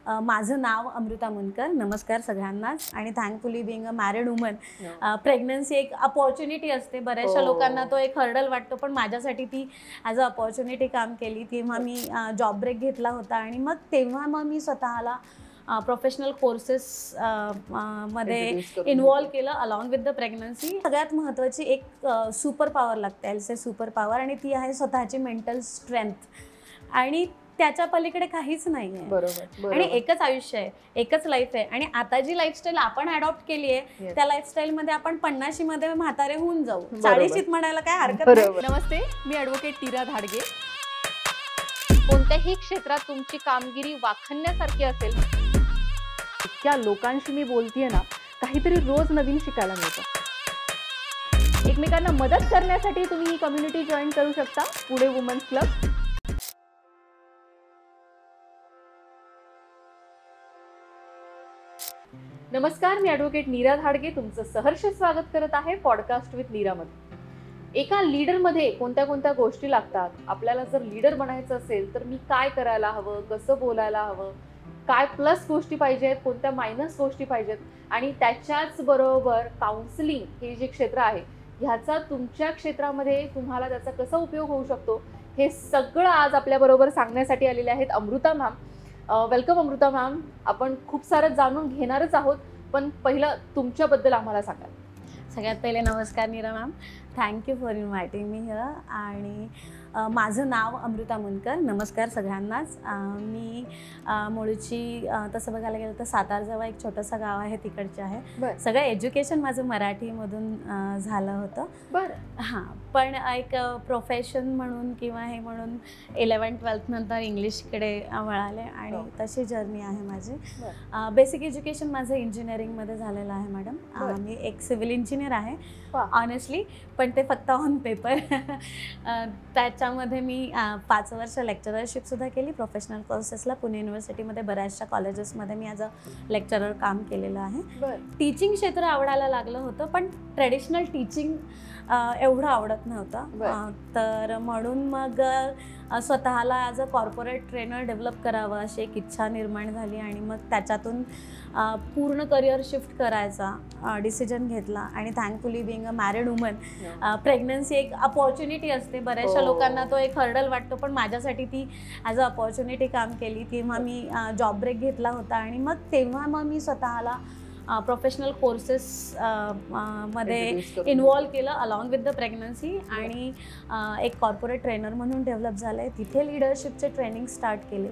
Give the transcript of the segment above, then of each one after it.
माझं नाव अमृता मुनकर. नमस्कार सगळ्यांनाच. आणि thankfully being a married woman, pregnancy एक अपॉर्च्युनिटी असते. बऱ्याचशा लोकांना तो एक हर्डल वाटतो, पण माझ्यासाठी ती ॲज अ अपॉर्च्युनिटी काम केली. तेव्हा मी जॉब ब्रेक घेतला होता आणि मग तेव्हा मी स्वतःला प्रोफेशनल कोर्सेस मध्ये इन्व्हॉल्व केलं अलॉंग विथ द प्रेग्नन्सी. सगळ्यात महत्त्वाची एक सुपर पॉवर लागते, एल से सुपर पॉवर, आणि ती आहे स्वतःची मेंटल स्ट्रेंथ. आणि त्याच्या पलीकडे काहीच नाही आहे. बरोबर. आणि एकच आयुष्य आहे, एकच लाईफ आहे. आणि आता जी लाईफस्टाईल आपण अडॉप्ट केली आहे त्या लाईफस्टाईलमध्ये आपण 50 मध्ये म्हातारे होऊन जाऊ. 40शीत म्हणायला काय हरकत नाही. नमस्ते, मी ॲडव्होकेट नीरा धाडगे. कोणत्याही क्षेत्रात तुमची कामगिरी वाखाणण्यासारखी असेल, इतक्या लोकांशी मी बोलतेय ना, काहीतरी रोज नवीन शिकायला मिळतं. एकमेकांना मदत करण्यासाठी तुम्ही ही कम्युनिटी जॉईन करू शकता, पुणे वुमन्स क्लब. नमस्कार, मी ॲडव्होकेट नीरा धाडगे तुमचं सहर्ष स्वागत करत आहे पॉडकास्ट विथ नीरामध्ये. एका लीडरमध्ये कोणत्या कोणत्या गोष्टी लागतात. आपल्याला जर लीडर बनायचं असेल तर मी काय करायला हवं, कसं बोलायला हवं, काय प्लस गोष्टी पाहिजेत, कोणत्या मायनस गोष्टी पाहिजेत, आणि त्याच्याच बरोबर काउन्सिलिंग हे जे क्षेत्र आहे ह्याचा तुमच्या क्षेत्रामध्ये तुम्हाला त्याचा कसा उपयोग होऊ शकतो, हे सगळं आज आपल्याबरोबर सांगण्यासाठी आलेले आहेत Amruta ma'am. Welcome Amruta ma'am. आपण खूप सारं जाणून घेणारच आहोत, पण पहिलं तुमच्याबद्दल आम्हाला सांगा. सगळ्यात पहिले नमस्कार Neera ma'am, thank you for inviting me here. आणि माझं नाव अमृता मुनकर. नमस्कार सगळ्यांनाच. मी मूळची तसं बघायला गेलं तर सातारजवळ एक छोटंसं गाव आहे, तिकडचे आहे. सगळं एज्युकेशन माझं मराठीमधून झालं होतं. बरं. हां, पण एक प्रोफेशन म्हणून किंवा हे म्हणून 11th-12th नंतर इंग्लिशकडे वळाले आणि तशी जर्नी आहे माझी. बेसिक एज्युकेशन माझं इंजिनिअरिंगमध्ये झालेलं आहे मॅडम. मी एक सिव्हिल इंजिनियर आहे ऑनेस्टली, पण ते फक्त ऑन पेपर. त्याच्यामध्ये मी 5 वर्ष लेक्चररशिपसुद्धा केली प्रोफेशनल कोर्सेसला. पुणे युनिव्हर्सिटीमध्ये बऱ्याचशा कॉलेजेसमध्ये मी ॲज अ लेक्चरर काम केलेलं आहे. टीचिंग क्षेत्र आवडायला लागलं होतं, पण ट्रेडिशनल टीचिंग एवढं आवडत नव्हतं. तर म्हणून मग स्वतःला as a corporate trainer develop करावं अशी एक इच्छा निर्माण झाली. आणि मग त्याच्यातून पूर्ण करिअर शिफ्ट करायचा डिसिजन घेतला. आणि thankfully being a married woman, pregnancy एक अपॉर्च्युनिटी असते. बऱ्याचशा लोकांना तो एक हर्डल वाटतो, पण माझ्यासाठी ती ॲज अ अपॉर्च्युनिटी काम केली. तेव्हा मी जॉब ब्रेक घेतला होता आणि मग तेव्हा मी स्वतःला प्रोफेशनल कोर्सेस मध्ये इन्व्हॉल्व केलं अलॉंग विथ द प्रेग्नन्सी. आणि एक कॉर्पोरेट ट्रेनर म्हणून डेव्हलप झालं आहे. तिथे लिडरशिपचे ट्रेनिंग स्टार्ट केले.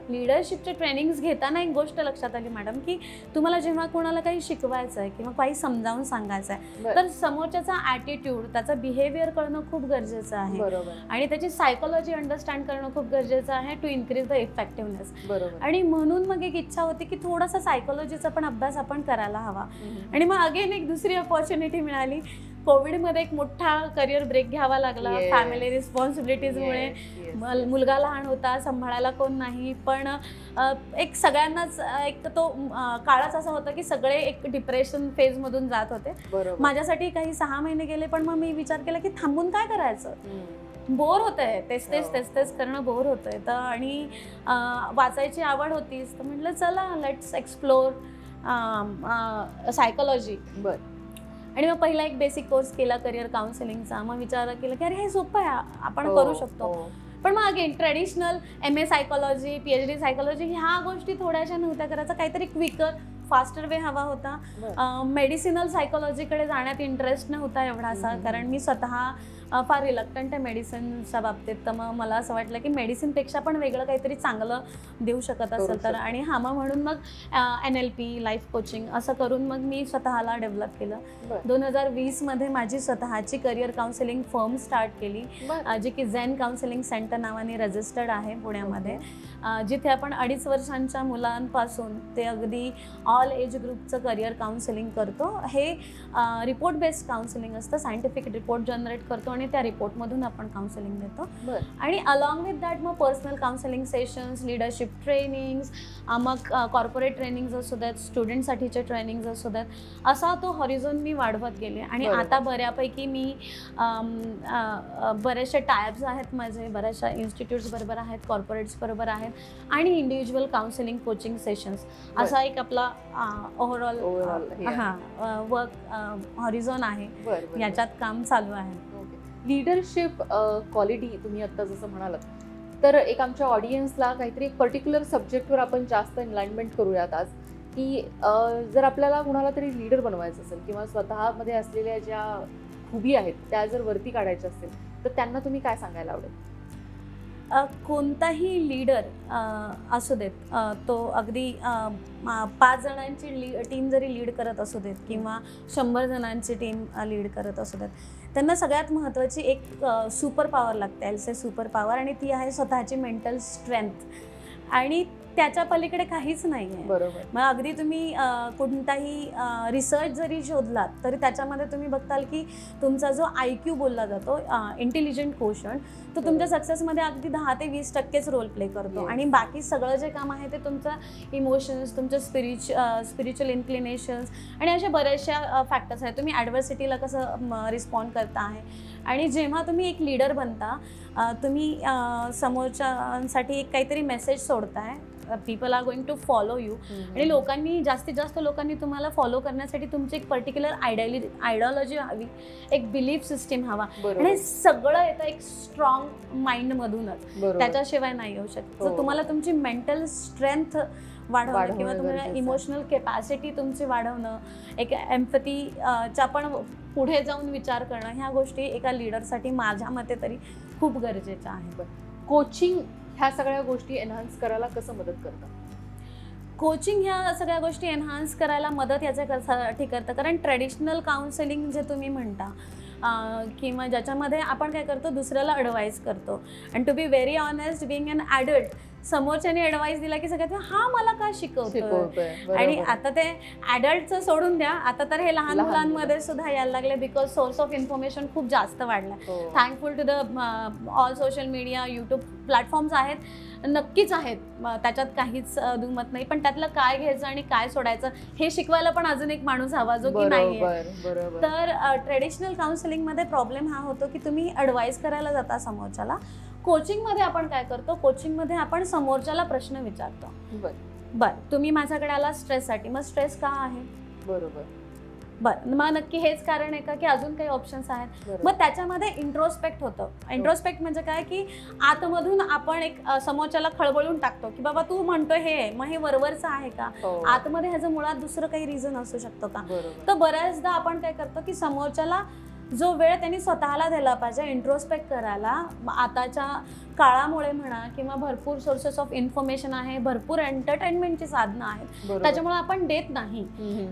लिडरशिपचे ट्रेनिंग्स घेताना एक गोष्ट लक्षात आली मॅडम, की तुम्हाला जेव्हा कोणाला काही शिकवायचं आहे किंवा काही समजावून सांगायचं आहे तर समोरच्याचा ॲटिट्यूड, त्याचा बिहेवियर कळणं खूप गरजेचं आहे. आणि त्याची सायकोलॉजी अंडरस्टँड करणं खूप गरजेचं आहे टू इन्क्रीज द इफेक्टिव्हनेस. आणि म्हणून मग एक इच्छा होती की थोडासा सायकोलॉजीचा पण अभ्यास आपण करायला हवा. आणि मग अगेन एक दुसरी अपॉर्च्युनिटी मिळाली. कोविडमध्ये एक मोठा करिअर ब्रेक घ्यावा लागला फॅमिली रिस्पॉन्सिबिलिटीजमुळे. मुलगा लहान होता, सांभाळायला कोण नाही. पण एक सगळ्यांनाच एक तो काळच असा होता की सगळे एक डिप्रेशन फेजमधून जात होते. माझ्यासाठी काही 6 महिने गेले, पण मग मी विचार केला की थांबून काय करायचं, बोर होतंय, तेच तेच करणं बोर होतंय. तर आणि वाचायची आवड होतीच, तर म्हटलं चला लेट्स एक्सप्लोर सायकोलॉजी. आणि मग पहिला एक बेसिक कोर्स केला करिअर काउन्सिलिंगचा. मग विचार केला की अरे हे सोपं आहे, आपण करू शकतो. पण मग again traditional MA psychology, PhD psychology ह्या गोष्टी थोड्याशा नव्हत्या करायचा. काहीतरी क्विकर फास्टर वे हवा होता. मेडिसिनल सायकोलॉजीकडे जाण्यात इंटरेस्ट नव्हता एवढासा, कारण मी स्वतः फार रिलक्टंट आहे मेडिसिनच्या बाबतीत. तर मग मला असं वाटलं की मेडिसिनपेक्षा पण वेगळं काहीतरी चांगलं देऊ शकत असेल तर. आणि म्हणून मग NLP, लाईफ कोचिंग असं करून मग मी स्वतःला डेव्हलप केलं. 2020मध्ये माझी स्वतःची करिअर काउन्सिलिंग फर्म स्टार्ट केली, जी की झेन काउन्सिलिंग सेंटर नावाने रजिस्टर्ड आहे पुण्यामध्ये. जिथे आपण 2.5 वर्षांच्या मुलांपासून ते अगदी ऑल एज ग्रुपचं करिअर काउन्सिलिंग करतो. हे रिपोर्ट बेस्ड काउन्सिलिंग असतं. सायंटिफिक रिपोर्ट जनरेट करतो आणि त्या रिपोर्टमधून आपण काउन्सिलिंग देतो. आणि अलॉंग विथ दॅट मग personal counselling sessions, leadership trainings, मग कॉर्पोरेट ट्रेनिंग्ज असू द्यात, स्टुडंटसाठीचे ट्रेनिंग्ज असू द्यात, असा तो हॉरिझॉन मी वाढवत गेले. आणि आता बऱ्यापैकी मी बरेचसे टायअप्स आहेत माझे, बऱ्याचशा इन्स्टिट्यूट्स बरोबर आहेत, कॉर्पोरेट्स बरोबर आहेत, आणि इंडिव्हिज्युअल काउन्सिलिंग कोचिंग सेशन्स असा एक आपला ओव्हरऑल वर्क हॉरिझॉन आहे. याच्यात काम चालू आहे. लीडरशिप क्वालिटी तुम्ही आता जसं म्हणालात, तर एक आमच्या ऑडियन्सला काहीतरी एक पर्टिक्युलर सब्जेक्टवर आपण जास्त एनलाइनमेंट करूयात आज, की जर आपल्याला कुणाला तरी लीडर बनवायचं असेल किंवा स्वतःमध्ये असलेल्या ज्या खूबी आहेत त्या जर वरती काढायच्या असतील, तर त्यांना तुम्ही काय सांगायला आवडेल? कोणताही लीडर असू देत, तो अगदी 5 जणांची टीम जरी लीड करत असू देत किंवा 100 जणांची टीम लीड करत असू देत, त्यांना सगळ्यात महत्त्वाची एक सुपर पॉवर लागते, एल्से सुपर पॉवर, आणि ती आहे स्वतःची मेंटल स्ट्रेंथ. आणि त्याच्या पलीकडे काहीच नाही आहे. बरोबर. मग अगदी तुम्ही कोणताही रिसर्च जरी शोधलात तरी त्याच्यामध्ये तुम्ही बघताल की तुमचा जो IQ बोलला जातो, इंटेलिजंट कोशंट, तो तुमच्या सक्सेसमध्ये अगदी 10 ते 20% रोल प्ले करतो. आणि बाकी सगळं जे काम आहे ते तुमचं इमोशन्स, तुमचं स्पिरिच्युअल इन्क्लिनेशन्स आणि अशा बऱ्याचशा फॅक्टर्स आहेत. तुम्ही ॲडव्हर्सिटीला कसं रिस्पॉन्ड करता आहे. आणि जेव्हा तुम्ही एक लीडर बनता, तुम्ही समोरच्यासाठी एक काहीतरी मेसेज सोडताय, people are going to follow you, आणि लोकांनी, जास्तीत जास्त लोकांनी तुम्हाला फॉलो करण्यासाठी तुमची एक पर्टिक्युलर आयडिओलॉजी हवी, एक बिलीफ सिस्टीम हवा. आणि सगळं येतं एक स्ट्रॉंग माइंडमधूनच, त्याच्याशिवाय नाही येऊ शकत. तर तुम्हाला तुमची मेंटल स्ट्रेंथ वाढवणं किंवा तुम्हाला इमोशनल कॅपॅसिटी तुमची वाढवणं, एक एम्पॅथीचा पण पुढे जाऊन विचार करणं, ह्या गोष्टी एका लीडरसाठी माझ्या मते तरी खूप गरजेच्या आहेत. कोचिंग ह्या सगळ्या गोष्टी एनहान्स करायला कसं मदत करतं? कोचिंग ह्या सगळ्या गोष्टी एनहान्स करायला मदत याच्यासाठी करतं, कारण ट्रेडिशनल काउन्सिलिंग जे तुम्ही म्हणता किंवा ज्याच्यामध्ये आपण काय करतो, दुसऱ्याला ॲडवाईस करतो. And to be very honest, being an adult, समोरच्याने ॲडवाईस दिला की सगळ्यात हा मला का शिकवतोय. आणि आता ते ॲडल्टचं सोडून द्या, आता तर हे लहान मुलांमध्ये सुद्धा यायला लागले, बिकॉज सोर्स ऑफ इन्फॉर्मेशन खूप जास्त वाढला. Thankful to the all social media, YouTube platforms आहेत, नक्कीच आहेत, त्याच्यात काहीच दुमत नाही, पण त्यातलं काय घ्यायचं आणि काय सोडायचं हे शिकवायला पण अजून एक माणूस हवा जो की नाहीये. तर ट्रेडिशनल काउन्सिलिंगमध्ये प्रॉब्लेम हा होतो की तुम्ही ॲडवाईस करायला जाता समोरच्याला. कोचिंगमध्ये आपण काय करतो, कोचिंगमध्ये आपण समोरच्याला प्रश्न विचारतो. बरं, तुम्ही माझ्याकडे आला स्ट्रेससाठी, मग स्ट्रेस का आहे? बरोबर. बरं, मग नक्की हेच कारण आहे का की अजून काही ऑप्शन्स आहेत? मग त्याच्यामध्ये इंट्रोस्पेक्ट होतं. इंट्रोस्पेक्ट म्हणजे काय की आतमधून आपण एक समोरच्याला खळबळून टाकतो की बाबा तू म्हणतोय हे, मग हे वरवरचं आहे का? आतमध्ये ह्याचं मुळात दुसरं काही रिझन असू शकतो का? तर बऱ्याचदा आपण काय करतो की समोरच्याला जो वेळ त्यांनी स्वतःला दिला पाहिजे इंट्रोस्पेक्ट करायला, आताच्या काळामुळे म्हणा किंवा भरपूर सोर्सेस ऑफ इन्फॉर्मेशन आहे, भरपूर एंटरटेनमेंटची साधनं आहेत, त्याच्यामुळे आपण देत नाही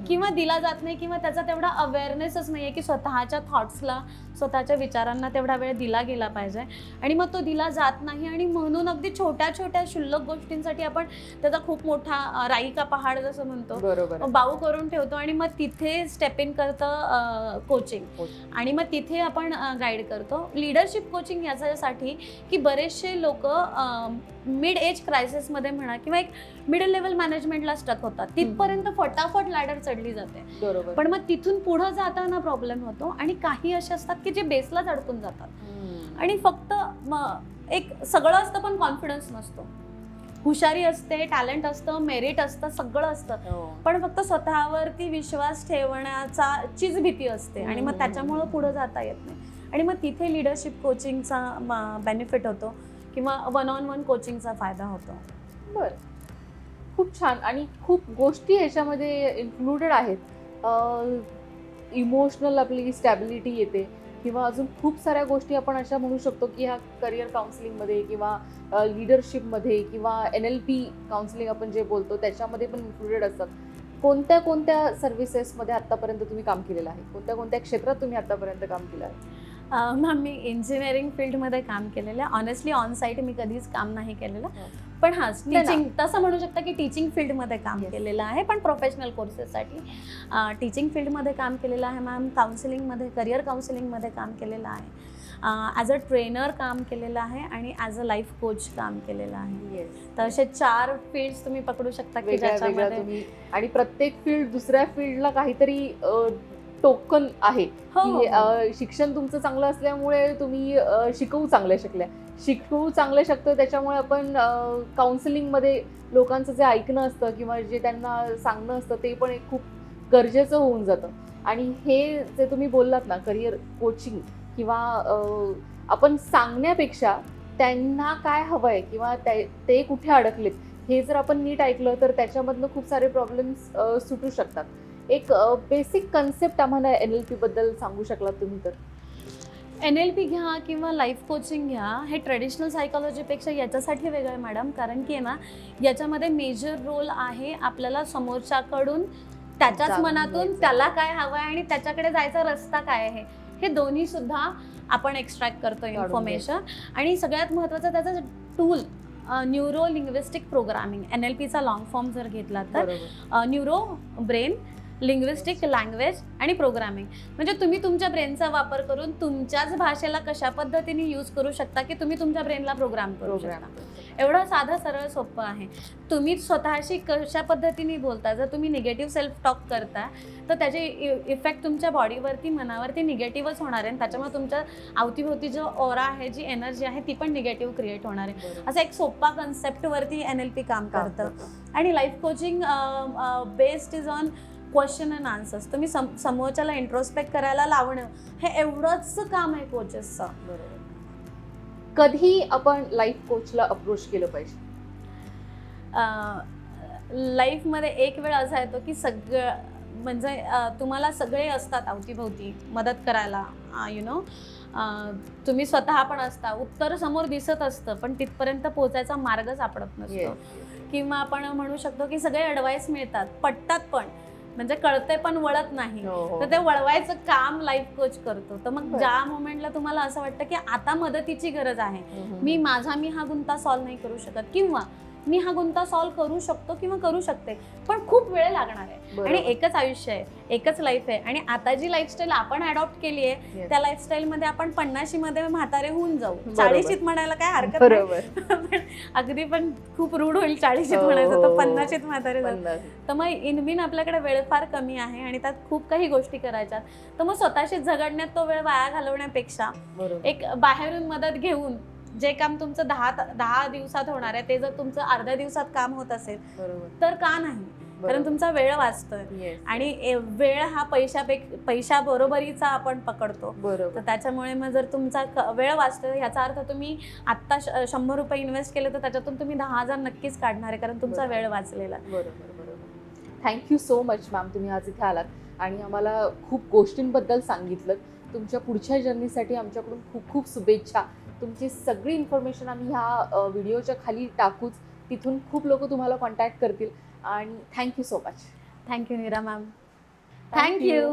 किंवा दिला जात नाही किंवा त्याचा तेवढा अवेअरनेसच नाही आहे की स्वतःच्या थॉट्सला, स्वतःच्या विचारांना तेवढा वेळ दिला गेला पाहिजे. आणि मग तो दिला जात नाही आणि म्हणून अगदी छोट्या छोट्या क्षुल्लक गोष्टींसाठी आपण त्याचा खूप मोठा राई का पहाड जसं म्हणतो बाऊ करून ठेवतो आणि मग तिथे स्टेप इन करतं कोचिंग आणि मग तिथे आपण गाईड करतो. लीडरशिप कोचिंग याच्यासाठी की बरेचसे लोक मिड एज क्रायसिसमध्ये म्हणा किंवा एक मिडल लेवल मॅनेजमेंटला स्टक होतात, तिथपर्यंत फटाफट लॅडर चढली जाते, पण मग तिथून पुढे जाताना प्रॉब्लेम होतो. आणि काही असे असतात की जे बेसलाच अडकून जातात आणि फक्त एक सगळं असतं पण कॉन्फिडन्स नसतो, हुशारी असते, टॅलेंट असतं, मेरिट असतं, सगळं असतं, पण फक्त स्वतःवरती विश्वास ठेवण्याचीच भीती असते आणि मग त्याच्यामुळं पुढे जाता येत नाही. आणि मग तिथे लीडरशिप कोचिंगचा बेनिफिट होतो किंवा 1-on-1 कोचिंगचा फायदा होतो. बरं, खूप छान. आणि खूप गोष्टी ह्याच्यामध्ये इन्क्लुडेड आहेत. इमोशनल आपली स्टॅबिलिटी येते किंवा अजून खूप साऱ्या गोष्टी आपण अशा म्हणू शकतो की ह्या करिअर काउन्सिलिंगमध्ये किंवा लीडरशिपमध्ये किंवा NLP काउन्सिलिंग आपण जे बोलतो त्याच्यामध्ये पण इन्क्लुडेड असतात. कोणत्या कोणत्या सर्व्हिसेसमध्ये आत्तापर्यंत तुम्ही काम केलेलं आहे? कोणत्या कोणत्या क्षेत्रात तुम्ही आत्तापर्यंत काम केलं आहे? मॅम, मी इंजिनिअरिंग फील्डमध्ये काम केलेलं आहे. ऑनेस्टली ऑन साईट मी कधीच काम नाही केलेलं, पण हां, नाही ना. टीचिंग तसं म्हणू शकता की टीचिंग फील्डमध्ये काम Yes. केलेलं आहे, पण प्रोफेशनल कोर्सेससाठी टीचिंग फील्डमध्ये काम केलेलं आहे मॅम. काउन्सिलिंगमध्ये, करिअर काउन्सिलिंगमध्ये काम केलेलं आहे. ॲज अ ट्रेनर काम केलेलं आहे आणि ॲज अ लाईफ कोच काम केलेलं आहे. तर असे 4 फील्ड्स तुम्ही पकडू शकता की वेगळ्या वेगळ्या ज्याच्यामध्ये तुम्ही, आणि प्रत्येक फील्ड दुसऱ्या फील्डला काहीतरी टोकन आहे हो, की हो. शिक्षण तुमचं चांगलं असल्यामुळे तुम्ही शिकवू चांगल्या शकतो, त्याच्यामुळे आपण काउन्सिलिंगमध्ये लोकांचं जे ऐकणं असतं किंवा जे त्यांना सांगणं असतं ते पण एक खूप गरजेचं होऊन जातं. आणि हे जे तुम्ही बोललात ना, करिअर कोचिंग किंवा आपण सांगण्यापेक्षा त्यांना काय हवंय किंवा ते कुठे अडकलेत हे जर आपण नीट ऐकलं तर त्याच्यामधनं खूप सारे प्रॉब्लेम्स सुटू शकतात. एक बेसिक कन्सेप्ट आम्हाला NLP बद्दल सांगू शकलात तुम्ही तर? NLP घ्या किंवा लाईफ कोचिंग घ्या, हे ट्रेडिशनल सायकॉलॉजीपेक्षा याच्यासाठी वेगळं आहे मॅडम, कारण की आहे ना, याच्यामध्ये मेजर रोल आहे आपल्याला समोरच्याकडून त्याच्याच जाणून मनातून घ्यायचं. त्याला काय हवं आहे आणि त्याच्याकडे जायचा रस्ता काय आहे, हे दोन्ही सुद्धा आपण एक्स्ट्रॅक्ट करतो इन्फॉर्मेशन. आणि सगळ्यात महत्त्वाचं त्याचं टूल न्यूरो लिंग्विस्टिक प्रोग्रामिंग, NLPचा लॉंग फॉर्म जर घेतला तर न्यूरो ब्रेन, लिंग्विस्टिक लँग्वेज आणि प्रोग्रामिंग. म्हणजे तुम्ही तुमच्या ब्रेनचा वापर करून तुमच्याच भाषेला कशा पद्धतीने यूज करू शकता की तुम्ही तुमच्या ब्रेनला प्रोग्राम करू शकता. एवढं साधं सरळ सोपं आहे. तुम्ही स्वतःशी कशा पद्धतीने बोलता, जर तुम्ही निगेटिव्ह सेल्फ टॉक करता तर त्याचे इफेक्ट तुमच्या बॉडीवरती, मनावरती निगेटिव्हच होणार आहे. त्याच्यामुळे तुमच्या अवतीभोवती जो ऑरा आहे, जी एनर्जी आहे ती पण निगेटिव्ह क्रिएट होणार आहे. असं एक सोपा कन्सेप्टवरती NLP काम करतं. आणि life coaching based is on question and answers. तुम्ही समोरच्याला इंट्रोस्पेक्ट करायला लावणं, हे एवढंच काम आहे कोचेसचं. कधी आपण लाईफ कोचला अप्रोच केलं पाहिजे? लाईफमध्ये एक वेळ असा येतो की म्हणजे तुम्हाला सगळे असतात अवतीभोवती मदत करायला, तुम्ही स्वतः पण असता, उत्तर समोर दिसत असतं पण तिथपर्यंत पोहोचायचा मार्ग सापडत नसतो. किंवा आपण म्हणू शकतो की सगळे ॲडवाईस मिळतात, पटतात पण, म्हणजे कळते पण वळत नाही. तर ते वळवायचं काम लाईफ कोच करतो. तर मग ज्या मोमेंटला तुम्हाला असं वाटतं की आता मदतीची गरज आहे, मी हा गुंता सॉल्व्ह नाही करू शकत किंवा मी हा गुंता सॉल्व्ह करू शकतो किंवा करू शकते, पण खूप वेळ लागणार आहे. आणि एकच आयुष्य आहे, एकच लाईफ आहे. आणि आता जी लाईफस्टाईल आपण अडॉप्ट केली आहे त्या लाईफस्टाईलमध्ये आपण 50शी मध्ये म्हातारे होऊन जाऊ. 40शीत म्हणायला काय हरकत नाही, अगदी पण खूप रूढ होईल 40शीत म्हणायचं, तर 50शीत म्हातारे जाऊ. तर मग इनबिन आपल्याकडे वेळ फार कमी आहे आणि त्यात खूप काही गोष्टी करायच्यात. तर मग स्वतःशी झगडण्यात तो वेळ वाया घालवण्यापेक्षा एक बाहेरून मदत घेऊन जे काम तुमचं 10 दिवसात होणार आहे ते जर तुमचं अर्ध्या दिवसात काम होत असेल तर का नाही, कारण तुमचा वेळ वाचतोय. आणि वेळ हा पैशा बरोबरीचा आपण पकडतो. तर त्याच्यामुळे मग जर तुमचा वेळ वाचतोय याचा अर्थ तुम्ही आत्ता 100 रुपये इन्व्हेस्ट केले तर त्याच्यातून तुम्ही 10,000 नक्कीच काढणार आहे, कारण तुमचा वेळ वाचलेला. थँक्यू सो मच मॅम, तुम्ही आज इथे आलात आणि आम्हाला खूप गोष्टींबद्दल सांगितलं. तुमच्या पुढच्या जर्नीसाठी आमच्याकडून खूप खूप शुभेच्छा. तुमची सगळी इन्फॉर्मेशन आम्ही ह्या व्हिडिओच्या खाली टाकूच, तिथून खूप लोक तुम्हाला कॉन्टॅक्ट करतील. आणि thank you so much. Thank you Neera ma'am. Thank you.